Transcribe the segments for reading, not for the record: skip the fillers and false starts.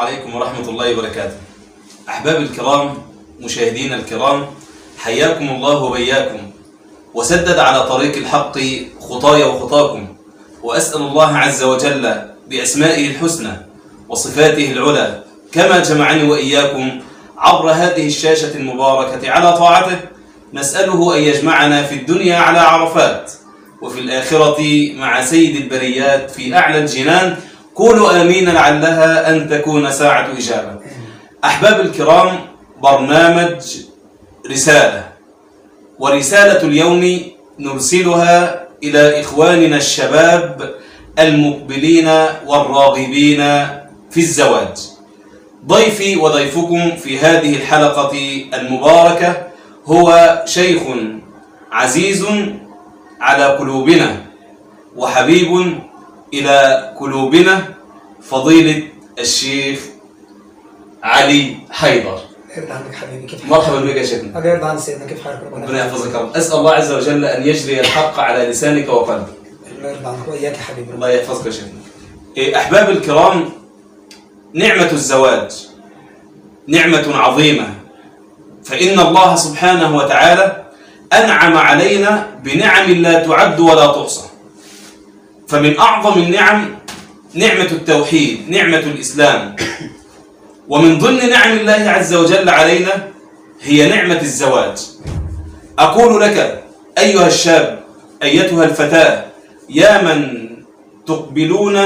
عليكم ورحمة الله وبركاته. أحباب الكرام، مشاهدين الكرام، حياكم الله وبياكم وسدد على طريق الحق خطايا وخطاكم، وأسأل الله عز وجل بأسمائه الحسنى وصفاته العلى كما جمعني وإياكم عبر هذه الشاشة المباركة على طاعته، نسأله أن يجمعنا في الدنيا على عرفات وفي الآخرة مع سيد البريات في أعلى الجنان. قولوا آمين لعلها أن تكون ساعة إجابة. أحباب الكرام، برنامج رسالة، ورسالة اليوم نرسلها إلى إخواننا الشباب المقبلين والراغبين في الزواج. ضيفي وضيفكم في هذه الحلقة المباركة هو شيخ عزيز على قلوبنا وحبيب إلى قلوبنا، فضيلة الشيخ علي حيدر. يرضى عنك حبيبي، كيف حالك؟ مرحبا بك يا شيخنا. الله يرضى عن سيدنا، كيف حالك؟ ربنا يحفظك يا رب. أسأل الله عز وجل أن يجري الحق على لسانك وقلبك. الله يرضى عنك وإياك يا حبيبي. الله يحفظك يا شيخنا. أحباب الكرام، نعمة الزواج نعمة عظيمة، فإن الله سبحانه وتعالى أنعم علينا بنعم لا تعد ولا تحصى. فمن أعظم النعم نعمة التوحيد، نعمة الإسلام. ومن ضمن نعم الله عز وجل علينا هي نعمة الزواج. أقول لك أيها الشاب، أيتها الفتاة، يا من تقبلون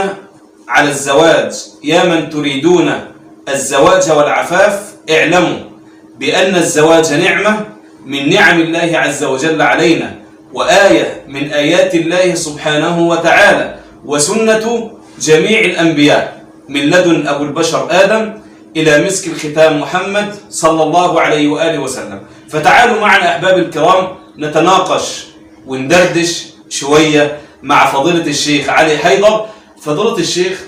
على الزواج، يا من تريدون الزواج والعفاف، اعلموا بأن الزواج نعمة من نعم الله عز وجل علينا، وآية من آيات الله سبحانه وتعالى، وسنة جميع الأنبياء من لدن أبو البشر آدم إلى مسك الختام محمد صلى الله عليه وآله وسلم. فتعالوا معنا أحباب الكرام نتناقش وندردش شوية مع فضيلة الشيخ علي حيدر. فضيلة الشيخ،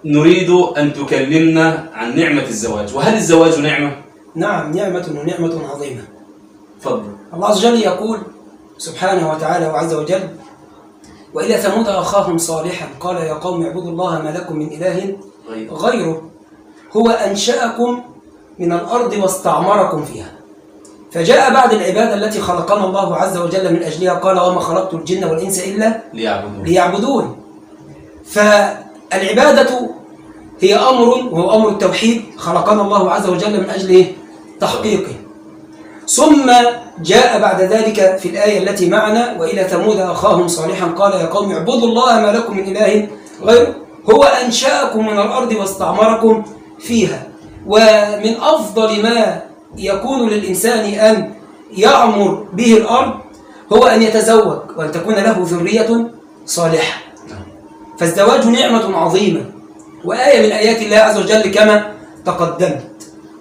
نريد أن تكلمنا عن نعمة الزواج، وهل الزواج نعمة؟ نعم، نعمة ونعمة عظيمة. تفضل. الله عز وجل يقول سبحانه وتعالى وعز وجل: وإلى ثمود أخاهم صالحا قال يا قوم اعبدوا الله ما لكم من إله غيره هو أنشأكم من الأرض واستعمركم فيها. فجاء بعد العبادة التي خلقنا الله عز وجل من أجلها قال وما خلقت الجن والإنس إلا ليعبدون. فالعبادة هي أمر، وهو أمر التوحيد، خلقنا الله عز وجل من أجل تحقيقه. ثم جاء بعد ذلك في الآية التي معنا: وإلى ثمود أخاهم صالحا قال يا قوم اعبدوا الله ما لكم من إله غيره هو أنشأكم من الأرض واستعمركم فيها. ومن أفضل ما يكون للإنسان أن يعمر به الأرض هو أن يتزوج وأن تكون له ذرية صالحة. فالزواج نعمة عظيمة وآية من آيات الله عز وجل كما تقدمت.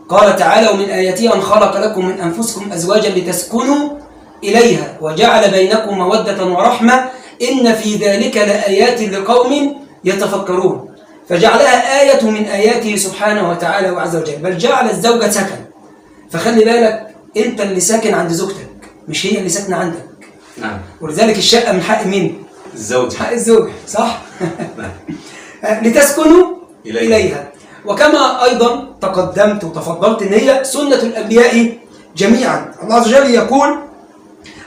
قال تعالى: ومن آياته أن خلق لكم من أنفسكم أزواجا لتسكنوا إليها وجعل بينكم مودة ورحمة إن في ذلك لآيات لقوم يتفكرون. فجعلها آية من آياته سبحانه وتعالى وعز وجل، بل جعل الزوجة سكن. فخلي بالك، أنت اللي ساكن عند زوجتك، مش هي اللي ساكنة عندك. نعم. ولذلك الشقة من حق مين؟ الزوج. حق الزوج، صح؟ لتسكنوا إليها. وكما أيضا تقدمت وتفضلت أن هي سنة الأنبياء جميعا. الله عز وجل يقول: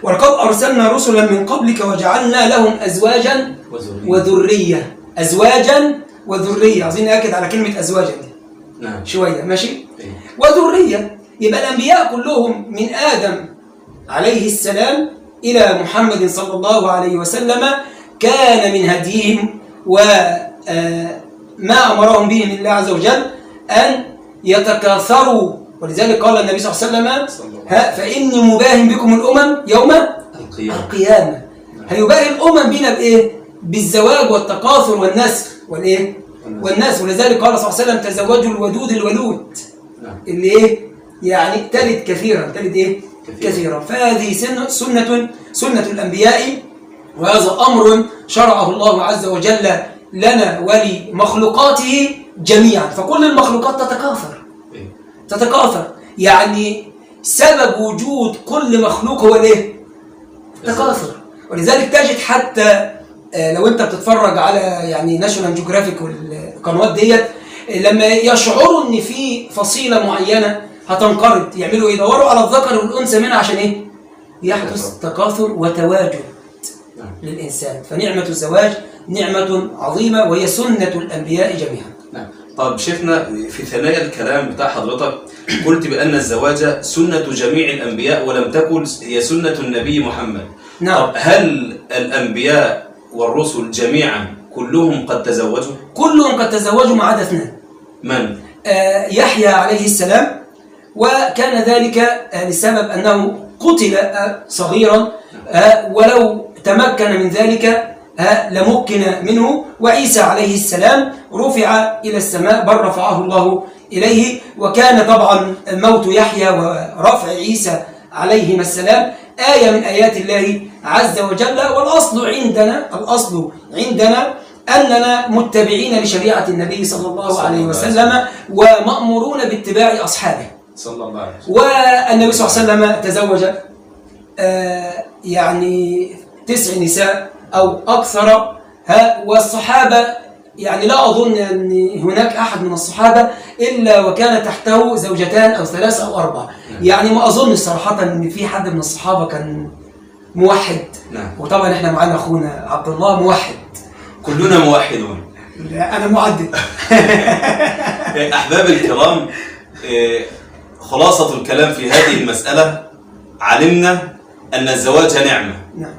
ولقد أرسلنا رسلا من قبلك وجعلنا لهم أزواجا وذرية. أزواجا وذرية، عايزين نأكد على كلمة أزواجا دي. نعم. شوية، ماشي؟ وذرية، يبقى الأنبياء كلهم من آدم عليه السلام إلى محمد صلى الله عليه وسلم كان من هديهم وما أمرهم به من الله عز وجل أن يتكاثروا. ولذلك قال النبي صلى الله عليه وسلم: فإني مباهم بكم الأمم يوم القيامة. هيباهي الأمم بنا بإيه؟ بالزواج والتكاثر والنسل والناس. ولذلك قال صلى الله عليه وسلم: تزوجوا الودود الولود اللي إيه؟ يعني تلد كثيرا، تلد إيه؟ كثيرا. فهذه سنة الأنبياء، وهذا أمر شرعه الله عز وجل لنا ولمخلوقاته جميعا. فكل المخلوقات تتكاثر، يعني سبب وجود كل مخلوق هو الايه؟ التكاثر. ولذلك تجد حتى لو انت بتتفرج على يعني ناشونال جيوغرافيك والقنوات ديت، لما يشعروا ان في فصيله معينه هتنقرض يعملوا ايه؟ يدوروا على الذكر والانثى منها عشان ايه؟ يحدث تكاثر وتواجد للانسان. فنعمه الزواج نعمه عظيمه وهي سنه الانبياء جميعا. نعم. طب شيخنا، في ثنايا الكلام بتاع حضرتك قلت بأن الزواج سنة جميع الأنبياء ولم تكن هي سنة النبي محمد. نعم. طب هل الأنبياء والرسل جميعا كلهم قد تزوجوا؟ كلهم قد تزوجوا ما عدا اثنين. من؟ يحيى عليه السلام، وكان ذلك لسبب أنه قتل صغيرا، ولو تمكن من ذلك لمكن منه. وعيسى عليه السلام رفع إلى السماء بل رفعه الله إليه، وكان طبعا موت يحيى ورفع عيسى عليهما السلام آية من آيات الله عز وجل. الأصل عندنا أننا متبعين لشريعة النبي صلى الله عليه وسلم ومأمورون باتباع أصحابه صلى الله عليه وسلم. والنبي صلى الله عليه وسلم تزوج يعني 9 نساء أو أكثر. والصحابة يعني لا أظن أن هناك أحد من الصحابة إلا وكان تحته 2 أو 3 أو 4. يعني ما أظن صراحة أن في حد من الصحابة كان موحد. وطبعا إحنا معنا أخونا عبد الله موحد. كلنا موحدون. لا أنا معدد. أحباب الكرام، خلاصة الكلام في هذه المسألة، علمنا أن الزواج نعمة. نعم.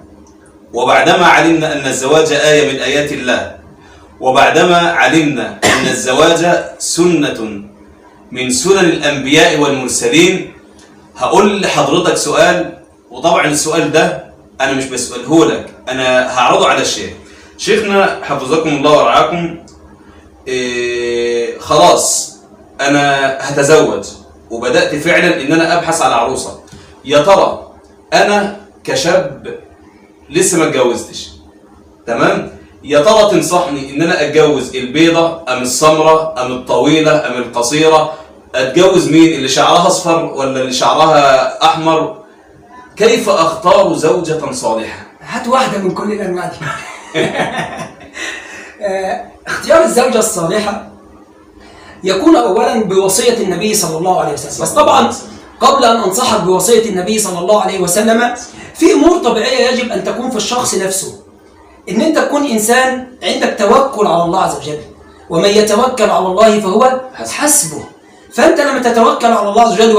وبعدما علمنا أن الزواج آية من آيات الله، وبعدما علمنا أن الزواج سنة من سنن الأنبياء والمرسلين، هقول لحضرتك سؤال، وطبعا السؤال ده أنا مش بسأله لك، أنا هعرضه على الشيخ. شيخنا حفظكم الله ورعاكم، خلاص أنا هتزوج وبدأت فعلا إن أنا أبحث على عروسة. يا ترى أنا كشاب لسه ما اتجوزتش، تمام؟ يا ترى تنصحني ان انا اتجوز البيضه ام السمراء ام الطويله ام القصيره؟ اتجوز مين، اللي شعرها اصفر ولا اللي شعرها احمر؟ كيف اختار زوجة صالحة؟ هات واحدة من كل الانواع دي. اختيار الزوجة الصالحة يكون اولا بوصية النبي صلى الله عليه وسلم. بس طبعا قبل ان انصحك بوصية النبي صلى الله عليه وسلم، في امور طبيعية يجب ان تكون في الشخص نفسه. ان انت تكون انسان عندك توكل على الله عز وجل، ومن يتوكل على الله فهو حسبه. فانت لما تتوكل على الله عز وجل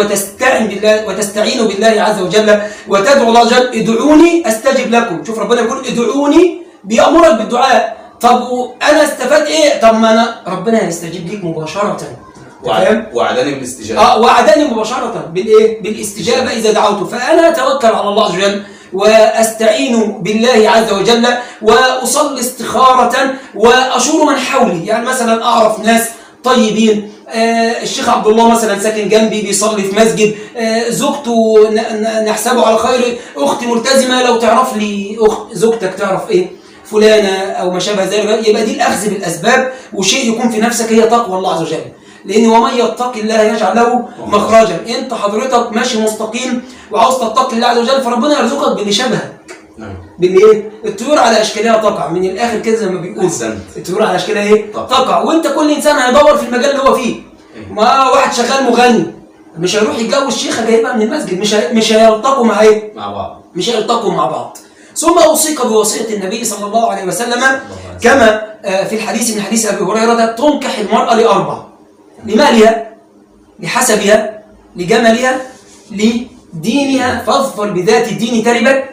وتستعين بالله عز وجل وتدعو الله عز وجل، ادعوني استجب لكم. شوف ربنا يقول ادعوني، بيأمرك بالدعاء. طب انا استفاد ايه؟ طب ما انا ربنا هيستجيب ليك مباشرة. وعدني بالاستجابة. وعدني مباشرة بالايه؟ بالاستجابة اذا دعوته. فانا اتوكل على الله عز وجل واستعين بالله عز وجل واصلي استخارة واشور من حولي. يعني مثلا اعرف ناس طيبين، الشيخ عبد الله مثلا ساكن جنبي بيصلي في مسجد، زوجته نحسبه على خير، اختي ملتزمة، لو تعرف لي زوجتك تعرف ايه فلانة او ما شابه ذلك، يبقى دي الاخذ بالاسباب. وشيء يكون في نفسك هي تقوى الله عز وجل، لأن ومن يتقي الله يجعل له مخرجا. أنت حضرتك ماشي مستقيم وعاوز تتقي الله عز وجل، فربنا يرزقك باللي شبهك. بالإيه؟ الطيور على أشكالها تقع، من الآخر كده زي ما بيقول. الطيور على أشكالها إيه؟ تقع. وأنت كل إنسان هيدور في المجال اللي هو فيه. ما واحد شغال مغني مش هيروح يتجوز شيخة جايبها من المسجد، مش هيلتقوا مع إيه؟ مع بعض. مش هيلتقوا مع بعض. ثم أوصيك بوصية النبي صلى الله عليه وسلم كما في الحديث من حديث أبي هريرة: تنكح المرأة ل4: لمالها، لحسبها، لجمالها، لدينها، فاظفر بذات الدين تربت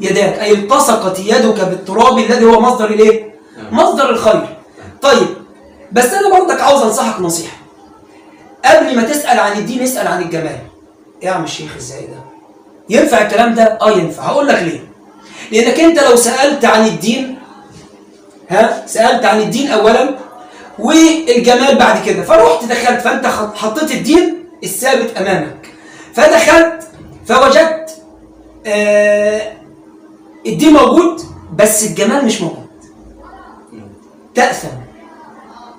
يداك. أي التصقت يدك بالتراب الذي هو مصدر الايه؟ مصدر الخير. طيب بس أنا برضك عاوز أنصحك نصيحة، قبل ما تسأل عن الدين اسأل عن الجمال. يا عم الشيخ ازاي ده؟ ينفع الكلام ده؟ ينفع. هقول لك ليه. لأنك أنت لو سألت عن الدين، سألت عن الدين أولا والجمال بعد كده، فرحت دخلت، فأنت حطيت الدين الثابت أمامك، فدخلت فوجدت الدين موجود بس الجمال مش موجود،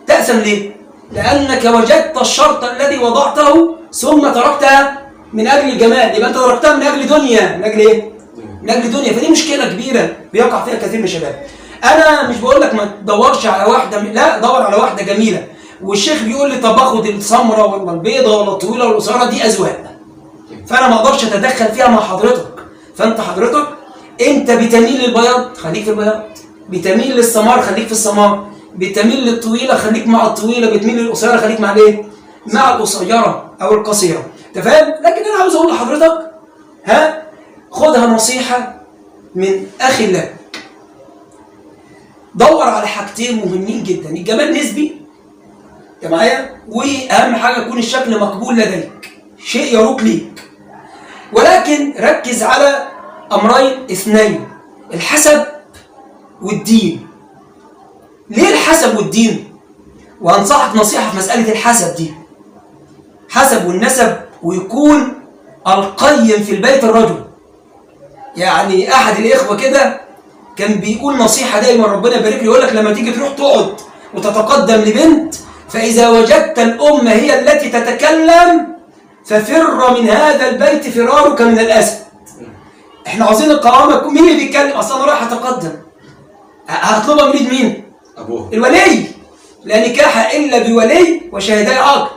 تأثم ليه؟ لأنك وجدت الشرط الذي وضعته ثم تركتها من أجل الجمال. يبقى أنت تركتها من أجل دنيا. من أجل إيه؟ من أجل دنيا. فدي مشكلة كبيرة بيقع فيها كثير من الشباب. أنا مش بقول لك ما تدورش على واحدة، لا، دور على واحدة جميلة والشيخ بيقول لي طب اخد السمراء ولا البيضة ولا الطويلة ولا القصيرة، دي أذواق، فأنا ما أقدرش أتدخل فيها مع حضرتك. فأنت حضرتك أنت بتميل للبياض خليك في البياض، بتميل للسمار خليك في السمار، بتميل للطويلة خليك مع الطويلة، بتميل للقصيرة خليك مع الايه؟ مع القصيرة أو القصيرة. أنت فاهم؟ لكن أنا عاوز أقول لحضرتك خدها نصيحة من أخي لك. دور على حاجتين مهمين جدا، الجمال نسبي انت معايا، واهم حاجه يكون الشكل مقبول لديك، شيء يروق ليك، ولكن ركز على امرين اثنين، الحسب والدين. ليه الحسب والدين؟ وانصحك نصيحه في مساله الحسب دي، حسب والنسب، ويكون القيم في البيت الرجل. يعني احد الاخوه كده كان بيقول نصيحه دايما ربنا يبارك له، يقول لك لما تيجي تروح تقعد وتتقدم لبنت، فإذا وجدت الأم هي التي تتكلم ففر من هذا البيت فرارك من الأسد. احنا عاوزين القوامة، مين اللي بيتكلم؟ أصلا أنا رايح أتقدم، هطلبها من مين؟ أبوه، الولي، لا نكاح إلا بولي وشهداء عقد.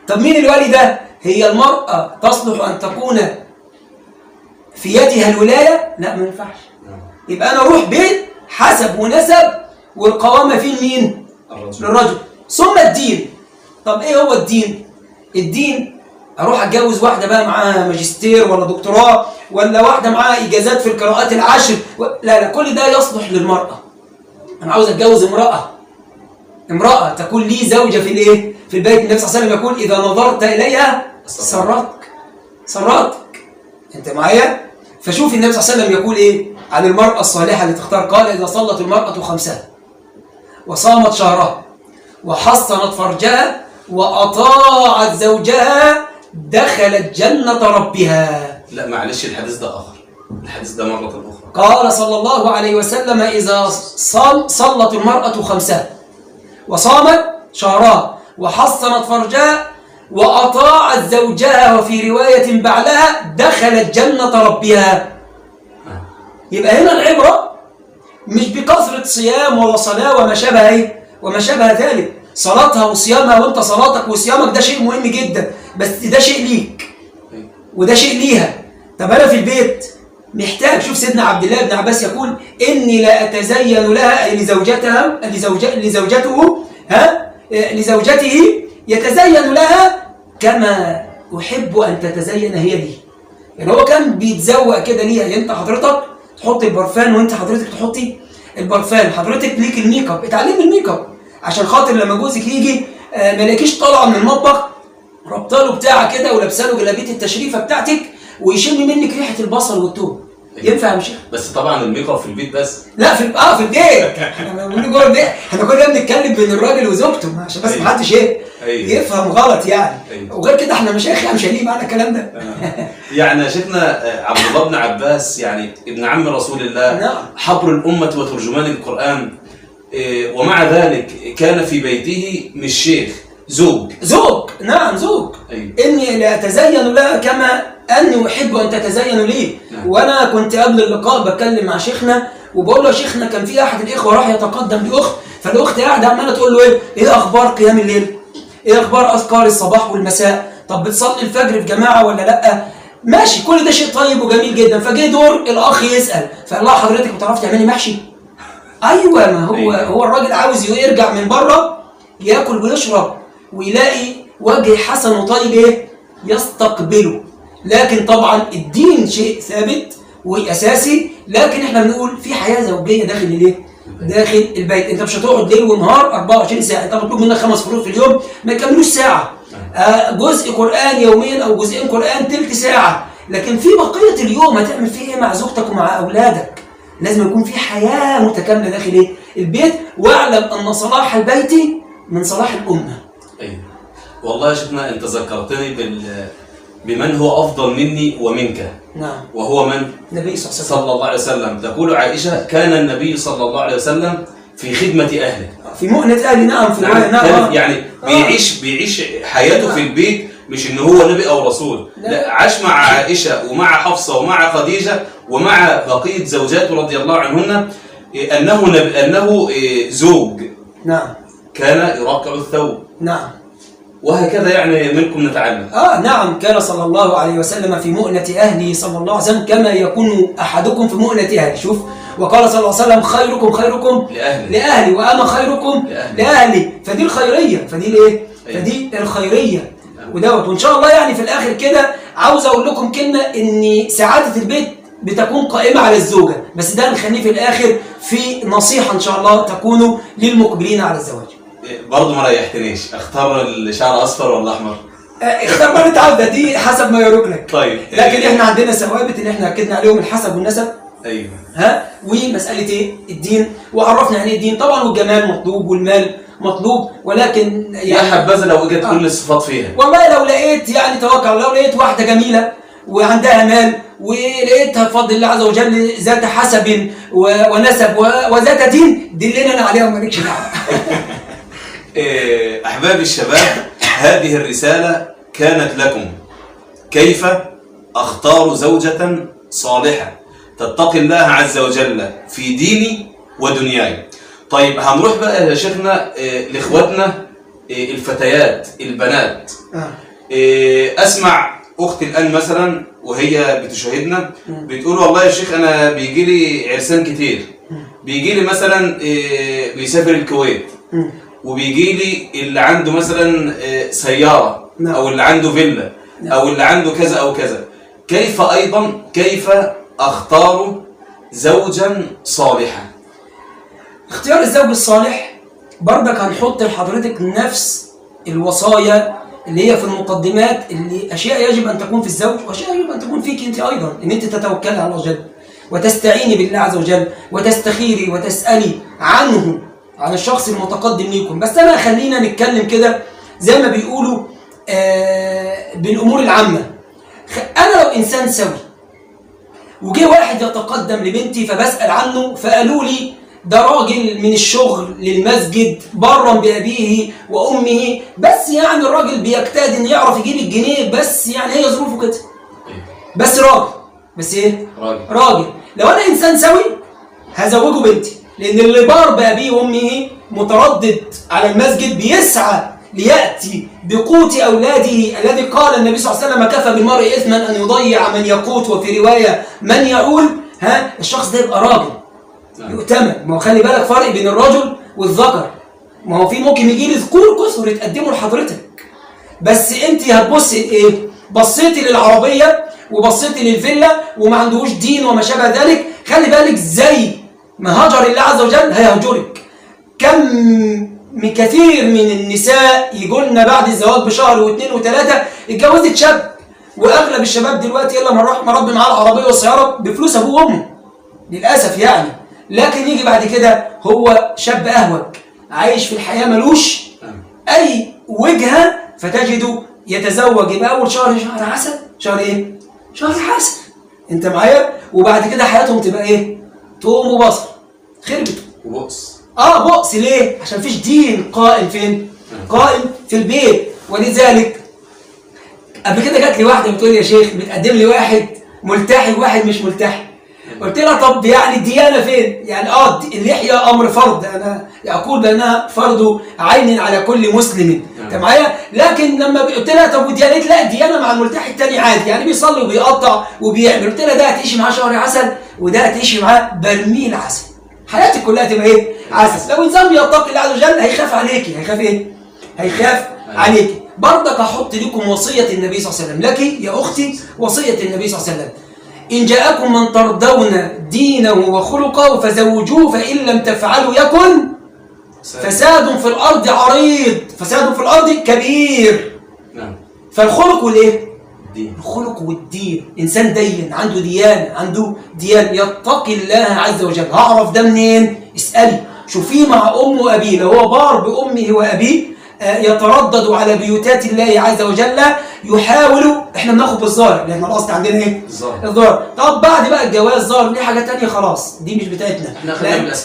طب مين الولي ده؟ هي المرأة تصلح أن تكون في يدها الولاية؟ لا ما ينفعش. يبقى أنا أروح بيت حسب ونسب، والقوامة فين مين؟ للرجل. ثم الدين. طب ايه هو الدين؟ الدين اروح اتجوز واحده بقى معاها ماجستير ولا دكتوراه، ولا واحده معاها اجازات في القراءات العشر لا كل ده يصلح للمراه. انا عاوز اتجوز امراه تكون لي زوجه في الايه؟ في البيت. النبي صلى الله عليه وسلم يقول اذا نظرت اليها سرتك. انت معايا؟ فشوف النبي صلى الله عليه وسلم يقول ايه عن المراه الصالحه اللي تختار؟ قال اذا صلت المراه خمسها وصامت شهرها وحصنت فرجها وأطاعت زوجها دخلت جنة ربها. لا معلش، الحديث ده آخر، الحديث ده مرة أخرى. قال صلى الله عليه وسلم إذا صلت المرأة خمسها وصامت شهرها وحصنت فرجها وأطاعت زوجها وفي رواية بعلها دخلت جنة ربها. يبقى هنا العبرة مش بكثرة صيام ولا صلاة وما شابه ذلك. صلاتها وصيامها وانت صلاتك وصيامك ده شيء مهم جدا، بس ده شيء ليك وده شيء ليها. طب انا في البيت محتاج، شوف سيدنا عبد الله بن عباس يقول اني لا اتزين لها لزوجته يتزين لها كما احب ان تتزين هي لي. يعني هو كان بيتزوق كده ليها. يعني انت حضرتك تحط البرفان، وانت حضرتك تحطي البرفان، حضرتك ليك الميك اب، اتعلمي الميك اب عشان خاطر لما جوزك يجي ما يلاقيش طالعه من المطبخ ربطه له بتاعه كده ولابسه له جلابيه التشريفه بتاعتك ويشم منك ريحه البصل والثوم. ينفع يا شيخ؟ بس طبعا الميك اب في البيت بس. لا في في البيت. احنا بنقول جوه البيت، احنا كلنا بنتكلم بين الراجل وزوجته عشان بس ما حدش يفهم غلط يعني. وغير كده احنا مشايخ مش هنيجي معانا الكلام ده. يعني شيخنا عبد الله بن عباس يعني ابن عم رسول الله، نعم، حبر الأمة وترجمان القرآن، ومع ذلك كان في بيته مش شيخ، زوج. نعم زوج. إني لا أتزين لها كما أني أحب أن تتزين لي. وأنا كنت قبل اللقاء بتكلم مع شيخنا وبقول له يا شيخنا كان في أحد الإخوة راح يتقدم لأخت، فالأخت قاعدة عمالة تقول له إيه أخبار قيام الليل؟ إيه أخبار أذكار الصباح والمساء؟ طب بتصلي الفجر في جماعة ولا لأ؟ ماشي، كل ده شيء طيب وجميل جدا. فجه دور الأخ يسأل، فقال لها حضرتك بتعرفي تعملي محشي؟ أيوة، ما هو الراجل عاوز يرجع من بره ياكل ويشرب ويلاقي وجه حسن وطيب يستقبله. لكن طبعا الدين شيء ثابت وأساسي، لكن احنا بنقول في حياة زوجية داخل البيت. انت مش هتقعد ليل ونهار 24 ساعة، انت مطلوب منك 5 فروض في اليوم ما يكملوش ساعة، جزء قرآن يوميا او جزئين قرآن تلت ساعة، لكن في بقية اليوم هتعمل فيه مع زوجتك ومع أولادك. لازم يكون في حياة متكاملة داخل البيت. واعلم أن صلاح البيت من صلاح الأمة. أيوة. والله يا شيخنا أنت ذكرتني بمن هو أفضل مني ومنك. نعم. وهو من؟ النبي صلى الله عليه وسلم. تقول عائشة كان النبي صلى الله عليه وسلم في خدمة أهله، في مؤنة أهله. نعم. في نعم. يعني بيعيش حياته نعم. في البيت، مش إن هو نبي أو رسول، لا عاش مع عائشة ومع حفصة ومع خديجة ومع بقية زوجاته رضي الله عنهن، أنه زوج. نعم. كان يرقع الثوب. نعم. وهكذا يعني منكم نتعلم. نعم، كان صلى الله عليه وسلم في مؤنة أهله صلى الله عليه وسلم كما يكون أحدكم في مؤنة أهله. شوف، وقال صلى الله عليه وسلم خيركم خيركم لأهلي وأنا خيركم لأهلي. فدي الخيرية، فدي الإيه؟ فدي الخيرية ودوت. وإن شاء الله يعني في الآخر كده عاوز أقول لكم كلمة، إن سعادة البيت بتكون قائمة على الزوجة، بس ده نخليه في الآخر في نصيحة إن شاء الله تكون للمقبلين على الزواج. برضه ما ريحتنيش، اختار الشعر اصفر ولا احمر؟ اختار ما انت عاوزه، دي حسب ما يروق لك. طيب. لكن احنا عندنا ثوابت اللي احنا اكدنا عليهم، الحسب والنسب. ايوه. ومساله ايه؟ الدين، وعرفنا يعني الدين طبعا، والجمال مطلوب والمال مطلوب، ولكن يعني يا حبذا لو وجدت كل الصفات فيها. والله لو لقيت يعني توكل، لو لقيت واحده جميله وعندها مال ولقيتها بفضل الله عز وجل ذات حسب ونسب وذات دين، دلنا انا عليها ومالكش دعوه. أحبابي الشباب، هذه الرسالة كانت لكم. كيف أختار زوجة صالحة تتقي الله عز وجل في ديني ودنياي. طيب هنروح بقى يا شيخنا لإخواتنا الفتيات البنات. أسمع أختي الآن مثلا وهي بتشاهدنا بتقول والله يا شيخ أنا بيجي لي عرسان كتير، بيجي لي مثلا بيسافر الكويت، وبيجي لي اللي عنده مثلا سيارة أو اللي عنده فيلا أو اللي عنده كذا أو كذا. كيف أختار زوجا صالحا؟ اختيار الزوج الصالح برضك هنحط لحضرتك نفس الوصايا اللي هي في المقدمات، اللي أشياء يجب أن تكون في الزوج وأشياء يجب أن تكون فيك أنت أيضا، إن أنت تتوكلي على الله جل وتستعيني بالله عز وجل وتستخيري وتسألي عنه، عن الشخص المتقدم ليكم. بس أنا خلينا نتكلم كده زي ما بيقولوا بالأمور العامة. أنا لو إنسان سوي وجي واحد يتقدم لبنتي فبسأل عنه، فقالوا لي ده راجل من الشغل للمسجد برا بأبيه وأمه، بس يعني الراجل بيجتهد إن يعرف يجيب الجنيه، بس يعني هي ظروفه كده، بس راجل، بس إيه؟ راجل. لو أنا إنسان سوي هزوجه بنتي، لأن اللي بار بأبيه وأمه متردد على المسجد بيسعى ليأتي بقوت أولاده الذي قال النبي صلى الله عليه وسلم كفى بالمرء إثما أن يضيع من يقوت، وفي رواية من يعول. الشخص ده يبقى راجل يؤتمن. ما هو خلي بالك فرق بين الرجل والذكر، ما هو في ممكن يجي لي ذكور كثر يتقدموا لحضرتك، بس أنت هتبصي إيه؟ بصيتي للعربية وبصيتي للفيلا وما عندهوش دين وما شابه ذلك. خلي بالك زي ما هجر الله عز وجل هيهجرك. كم من كثير من النساء يقولنا بعد الزواج بشهر واثنين وثلاثة اتجوزت شاب، واغلب الشباب دلوقتي يلا من رحمة ربي معاه العربية والسيارة بفلوس ابوه وامه للاسف يعني. لكن يجي بعد كده هو شاب اهوج عايش في الحياة ملوش اي وجهة، فتجده يتزوج يبقى اول شهر عسل. شهر ايه؟ شهر عسل. انت معايا؟ وبعد كده حياتهم تبقى ايه؟ توم وبصر، خربت وبؤس. بؤس. ليه؟ عشان مفيش دين قائم فين؟ قائم في البيت. ولذلك قبل كده جات لي واحده بتقول لي يا شيخ بتقدم لي واحد ملتحي وواحد مش ملتحي. قلت لها طب يعني الديانه فين؟ يعني اللحيه امر فرض، انا اقول بانها فرض عين على كل مسلم. انت معايا؟ لكن لما قلت لها طب وديانه، لا الديانه مع الملتحي الثاني عادي، يعني بيصلي وبيقطع وبيعمل. قلت لها ده هتعيشي معاه شهر عسل وده هتعيشي معاه برميل عسل، حياتك كلها تبقى ايه؟ عسل. لو انسان بيتقي الله عز وجل هيخاف عليكي. هيخاف ايه؟ هيخاف عليكي. برضك احط لكم وصيه النبي صلى الله عليه وسلم لك يا اختي، وصيه النبي صلى الله عليه وسلم: ان جاءكم من ترضون دينه وخلقه فزوجوه، فان لم تفعلوا يكن فساد في الارض عريض، فساد في الارض كبير. فالخلق والايه؟ الخلق والدين. انسان دين عنده ديانه، عنده ديانه يتقي الله عز وجل. هعرف ده منين؟ اسالي، شوفيه مع امه وابيه. لو هو بار بامه وابيه يتردد على بيوتات الله عز وجل، يحاول. احنا بناخد بالظاهر لان الاصل عندنا ايه؟ الظاهر. طب بعد بقى الجواز ظاهر دي حاجه ثانيه خلاص، دي مش بتاعتنا.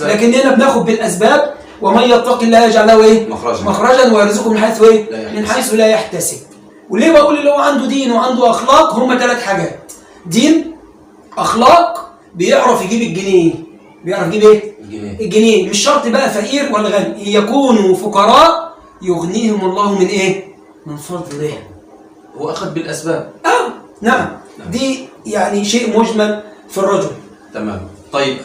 لكن هنا بناخد بالاسباب. ومن يتقي الله يجعل له ايه؟ مخرجا ويرزقه من حيث ايه؟ من حيث لا يحتسب. وليه بقول اللي هو عنده دين وعنده اخلاق؟ هم 3 حاجات: دين، اخلاق، بيعرف يجيب الجنيه. بيعرف يجيب ايه؟ الجنيه. الجنيه. مش شرط بقى فقير ولا غني، إن يكونوا فقراء يغنيهم الله من ايه؟ من فضله. هو أخذ بالأسباب. نعم. دي يعني شيء مجمل في الرجل. تمام. طيب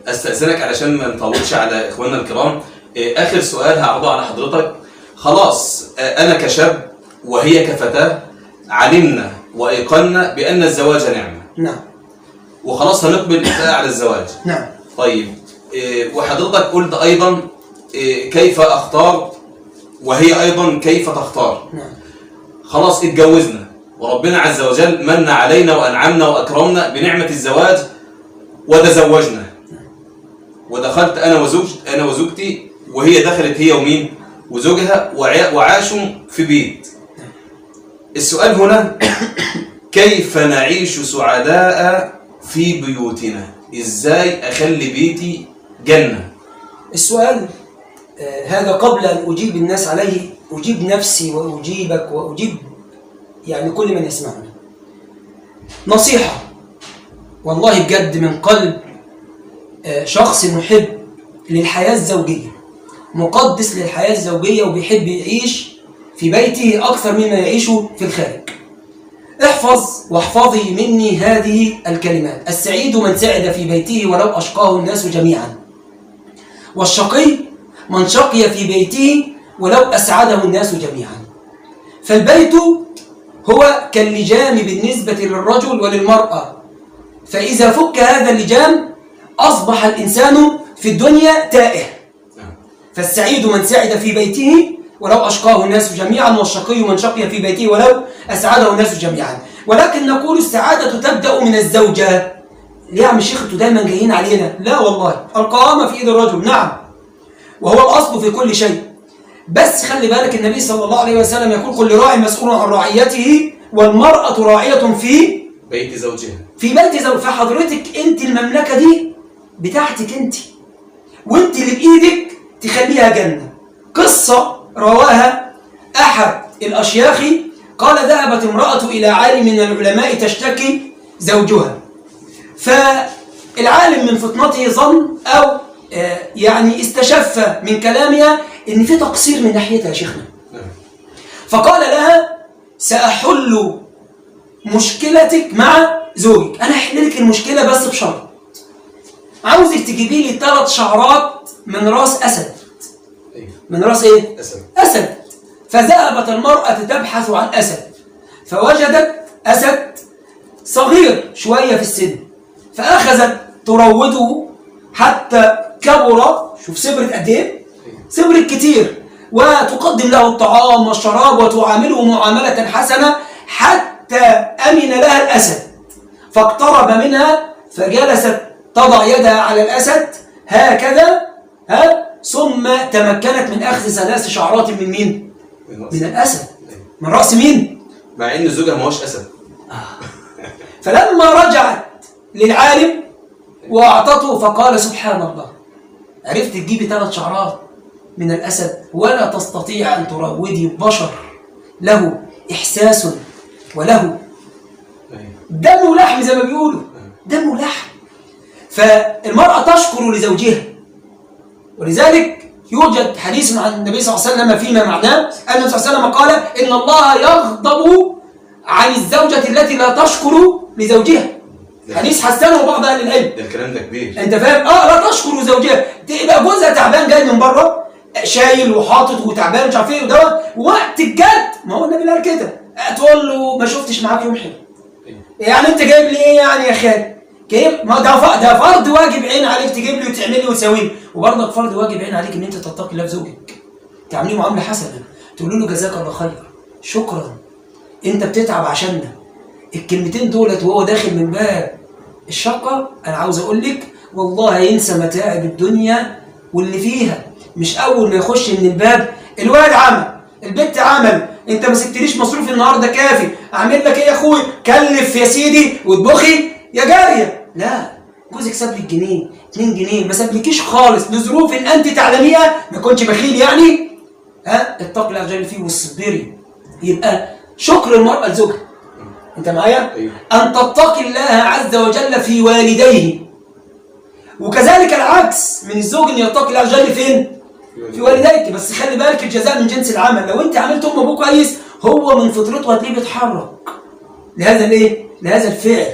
أستأذنك علشان ما نطولش على إخواننا الكرام، آخر سؤال هعرضه على حضرتك. خلاص أنا كشاب وهي كفتاة علمنا وأيقنا بأن الزواج نعمة. نعم. وخلاص هنقبل بقى على الزواج. نعم. طيب وحضرتك قلت أيضا كيف أختار وهي أيضا كيف تختار. نعم. خلاص اتجوزنا وربنا عز وجل من علينا وأنعمنا وأكرمنا بنعمة الزواج وتزوجنا ودخلت أنا وزوجتي وهي دخلت هي ومين وزوجها وعاشوا في بيت. السؤال هنا كيف نعيش سعداء في بيوتنا؟ إزاي أخلي بيتي جنة؟ السؤال هذا قبل أن أجيب الناس عليه أجيب نفسي وأجيبك وأجيب يعني كل من يسمعنا. نصيحة والله بجد من قلب شخص محب للحياة الزوجية، مقدس للحياة الزوجية وبيحب يعيش في بيته أكثر مما يعيشه في الخارج. احفظ واحفظي مني هذه الكلمات: السعيد من سعد في بيته ولو أشقاه الناس جميعا، والشقي من شقي في بيته ولو أسعده الناس جميعا. فالبيت هو كاللجام بالنسبة للرجل وللمرأة، فإذا فك هذا اللجام أصبح الإنسان في الدنيا تائه. فالسعيد من سعد في بيته ولو أشقاه الناس جميعا، والشقي من شقي في بيته ولو أسعده الناس جميعا. ولكن نقول السعادة تبدأ من الزوجة. ليه يا عم الشيخ انتوا دايما جايين علينا؟ لا والله، القوامة في إيد الرجل نعم، وهو الأصل في كل شيء. بس خلي بالك النبي صلى الله عليه وسلم يقول: كل راع مسؤول عن رعيته، والمرأة راعية في بيت زوجها. في بيت زوجها. فحضرتك انت المملكة دي بتاعتك انت، وانت اللي بإيدك تخليها جنة. قصة رواها أحد الأشياخ قال: ذهبت امرأة إلى عالم من العلماء تشتكي زوجها، فالعالم من فطنته ظن أو يعني استشف من كلامها إن في تقصير من ناحيتها يا شيخنا، فقال لها: سأحل مشكلتك مع زوجك، أنا أحل لك المشكلة بس بشرط، عاوزك تجيبي لي 3 شعرات من راس أسد. من راس إيه؟ أسد. فذهبت المرأة تبحث عن أسد، فوجدت أسد صغير شوية في السن، فأخذت تروضه حتى كبر. شوف صبرت قد إيه؟ صبرت كتير، وتقدم له الطعام والشراب وتعامله معاملة حسنة حتى أمن لها الأسد. فاقترب منها فجلست تضع يدها على الأسد هكذا، ثم تمكنت من أخذ 3 شعرات من مين؟ من الأسد. من رأس مين؟ مع إن زوجها ما هوش أسد. فلما رجعت للعالم وأعطته فقال: سبحان الله، عرفت تجيبي 3 شعرات من الأسد ولا تستطيع أن تروضي بشر له إحساس وله دم ولحم، زي ما بيقولوا دم ولحم. فالمرأة تشكر لزوجها، ولذلك يوجد حديث عن النبي صلى الله عليه وسلم فيما معناه أن النبي صلى الله عليه وسلم قال: إن الله يغضب عن الزوجة التي لا تشكر لزوجها. حديث حسنه بعض أهل العلم. ده الكلام ده كبير. أنت فاهم؟ لا تشكر زوجها. تبقى جوزها تعبان جاي من بره شايل وحاطط وتعبان مش عارف ايه ودوت، وقت الجد ما هو النبي قال كده تقول له: ما شفتش معاك يوم حلو. يعني أنت جايب لي إيه يعني يا خالد؟ جايب ما ده فرض واجب عين عليك تجيب لي وتعمل لي وتسوي لي، وبرضك فرض واجب عين عليك ان انت تتقي الله في زوجك، تعامليه معامله حسنه، تقول له: جزاك الله خير، شكرا، انت بتتعب عشاننا. الكلمتين دولت وهو داخل من باب الشقه، انا عاوز اقول لك والله ينسى متاعب الدنيا واللي فيها. مش اول ما يخش من الباب: الواد عمل، البنت عمل، انت ما سبتليش مصروف النهارده كافي، اعمل لك ايه يا اخوي؟ كلف يا سيدي واطبخي يا جاريه. لا، جوزك ساب لك جنيه 2 جنيه ما سابلكيش خالص لظروف ان انت تعلميها، ما كنتش بخيل يعني. اتقي الله جل فيه واصبري. يبقى شكر المرأة لزوجها، انت معايا؟ ان تتقي الله عز وجل في والديه وكذلك العكس من الزوج ان يتقي الله عز وجل فين؟ في والديك. بس خلي بالك الجزاء من جنس العمل. لو انت عملت ام ابوك كويس هو من فطرته هتلاقيه بيتحرك لهذا الايه؟ لهذا الفعل.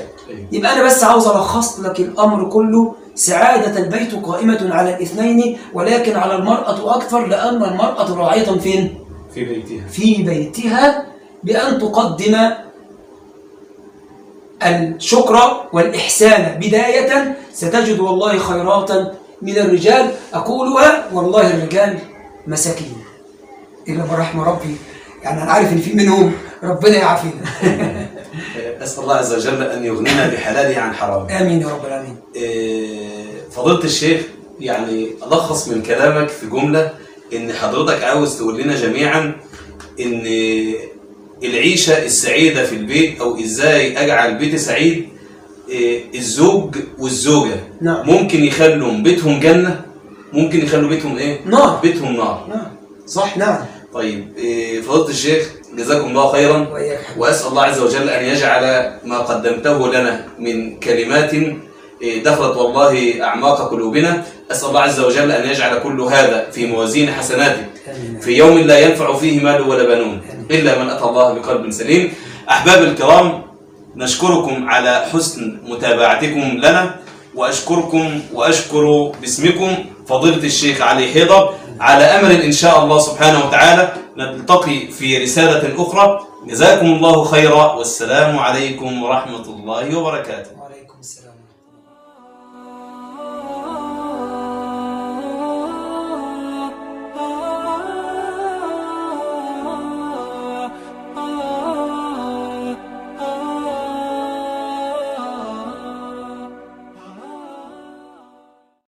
يبقى انا بس عاوز الخص لك الامر كله. سعادة البيت قائمة على الاثنين، ولكن على المرأة اكثر، لان المرأة راعية فين؟ في بيتها. في بيتها، بان تقدم الشكر والإحسان بداية. ستجد والله خيرات من الرجال أقولها والله الرجال مساكين إلا من رحم ربي. يعني أنا عارف إن في منهم ربنا يعافينا. أسأل الله عز وجل أن يغنينا بحلاله عن حرامه. آمين يا رب العالمين. فضيلة الشيخ، يعني ألخص من كلامك في جملة إن حضرتك عاوز تقول لنا جميعا إن العيشة السعيدة في البيت، أو إزاي أجعل بيتي سعيد، الزوج والزوجة نعم. ممكن يخلوا بيتهم جنة، ممكن يخلوا بيتهم إيه؟ نار. بيتهم نار. نعم. صح؟ نعم. طيب فضيلة الشيخ جزاكم الله خيرا، وأسأل الله عز وجل أن يجعل ما قدمته لنا من كلمات دخلت والله أعماق قلوبنا. أسأل الله عز وجل أن يجعل كل هذا في موازين حسناتك في يوم لا ينفع فيه مال ولا بنون إلا من أتى الله بقلب سليم. أحباب الكرام، نشكركم على حسن متابعتكم لنا، وأشكركم وأشكر باسمكم فضيلة الشيخ علي حيدر، على أمل إن شاء الله سبحانه وتعالى نلتقي في رسالة أخرى. جزاكم الله خيرا، والسلام عليكم ورحمة الله وبركاته.